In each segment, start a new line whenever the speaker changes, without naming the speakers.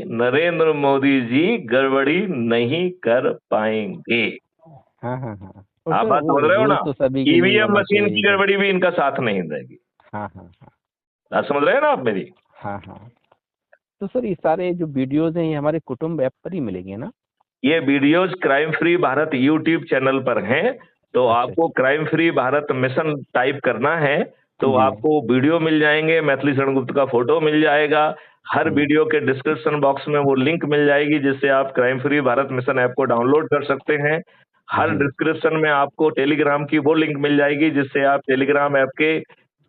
नरेंद्र मोदी जी गड़बड़ी नहीं कर पाएंगे।
हाँ हाँ हाँ। और
आप
सर
बात
वो
समझ रहे हो
रूल
ना?
तो सभी के लिए
ईवीएम
होना
मशीन की
चाहिए।
गड़बड़ी भी इनका साथ नहीं देगी।
हाँ हाँ हाँ।
बात समझ रहे हैं ना आप मेरी?
हाँ हाँ। तो सर ये सारे जो वीडियोज हैं ये हमारे कुटुंब ऐप पर ही मिलेंगे ना?
ये videos crime free Bharat YouTube channel पर हैं। तो
अच्छा
आपको
अच्छा।
Crime free Bharat mission type करना है तो
जी।
आपको वीडियो मिल जाएंगे, मैथिली शरण गुप्त का फोटो मिल जाएगा। हर वीडियो के डिस्क्रिप्शन बॉक्स में वो लिंक मिल जाएगी जिससे आप crime free Bharat mission app को डाउनलोड कर सकते हैं। हर
जी।
डिस्क्रिप्शन में आपको टेलीग्राम की वो लिंक मिल जाएगी जिससे आप टेलीग्राम ऐप के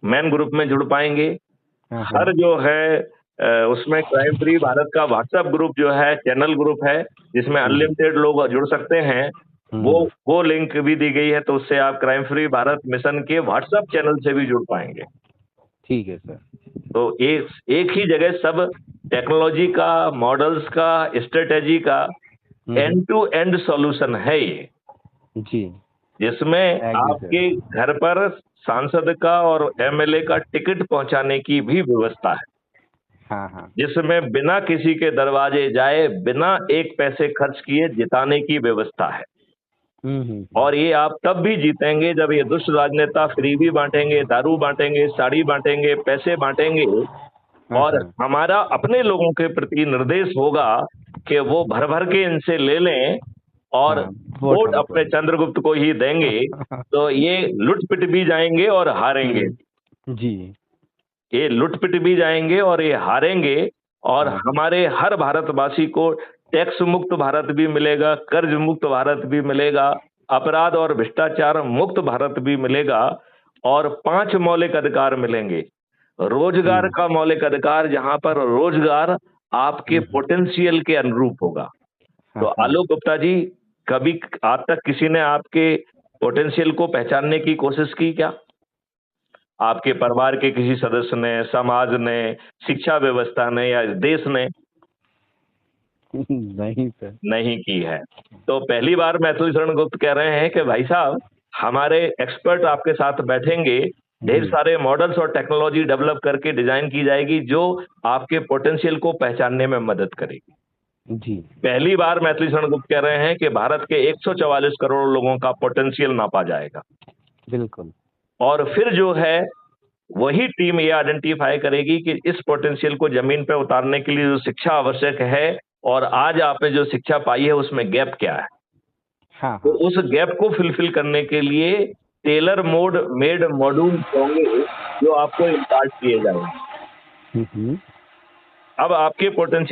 मेन ग्रुप में जुड़ पाएंगे।
हाँ
हर
हाँ।
जो है उसमें क्राइम फ्री भारत का व्हाट्सएप ग्रुप जो है चैनल ग्रुप है जिसमें अनलिमिटेड लोग जुड़ सकते हैं। वो
हम्म।
वो लिंक भी दी गई है तो उससे आप क्राइम फ्री भारत मिशन के व्हाट्सएप चैनल से भी जुड़ पाएंगे।
ठीक है सर।
तो एक एक ही जगह सब टेक्नोलॉजी का, मॉडल्स का, स्ट्रेटेजी का
हम्म।
एंड टू एंड सॉल्यूशन है ये,
जी।
जिसमें
एग्री सर।
आपके घर पर सांसद का और एमएलए का टिकट पहुंचाने की भी व्यवस्था है,
हाँ हाँ।
जिसमें बिना किसी के दरवाजे जाए, बिना एक पैसे खर्च किए जिताने की व्यवस्था है। और ये आप तब भी जीतेंगे जब ये दुष्ट राजनेता फ्री भी बांटेंगे, दारू बांटेंगे, साड़ी बांटेंगे, पैसे बांटेंगे।
हाँ
और
हाँ।
हमारा अपने लोगों के प्रति निर्देश होगा कि वो भर भर के इनसे ले लें और
हाँ वोट
वोट
हमको
अपने
है।
चंद्रगुप्त को ही देंगे। तो ये लुट-पिट भी जाएंगे और हारेंगे।
जी।
ये लुट-पिट भी जाएंगे और ये हारेंगे। और
हाँ हाँ।
हमारे हर भारतवासी को टैक्स मुक्त भारत भी मिलेगा, कर्ज मुक्त भारत भी मिलेगा, अपराध और भ्रष्टाचार मुक्त भारत भी मिलेगा और 5 मौलिक अधिकार मिलेंगे। रोजगार का मौलिक अधिकार जहां पर रोजगार आपके पोटेंशियल के अनुरूप होगा। तो
हाँ हाँ।
आलोक गुप्ता जी, कभी आज तक किसी ने आपके पोटेंशियल को पहचानने की कोशिश की क्या? आपके परिवार के किसी सदस्य ने, समाज ने, शिक्षा व्यवस्था ने या देश ने?
नहीं सर।
नहीं की है। तो पहली बार मैथिली शरण गुप्त कह रहे हैं कि भाई साहब, हमारे एक्सपर्ट आपके साथ बैठेंगे, ढेर
जी।
सारे मॉडल्स और टेक्नोलॉजी डेवलप करके डिजाइन की जाएगी जो आपके पोटेंशियल को पहचानने में मदद करेगी।
जी।
पहली बार मैथिली शरण गुप्त कह रहे हैं कि भारत के 144 करोड़ लोगों का पोटेंशियल नापा जाएगा।
बिल्कुल।
और फिर जो है वही टीम ये आइडेंटिफाई करेगी कि इस पोटेंशियल को जमीन पे उतारने के लिए जो शिक्षा आवश्यक है और आज आपने जो शिक्षा पाई है उसमें गैप क्या है।
हाँ
तो
हाँ।
उस गैप को फिलफिल करने के लिए टेलर मोड मेड मॉड्यूल होंगे जो आपको इम्पार्ट किए जाएंगे।
हम्म।
अब आपके पोटेंशियल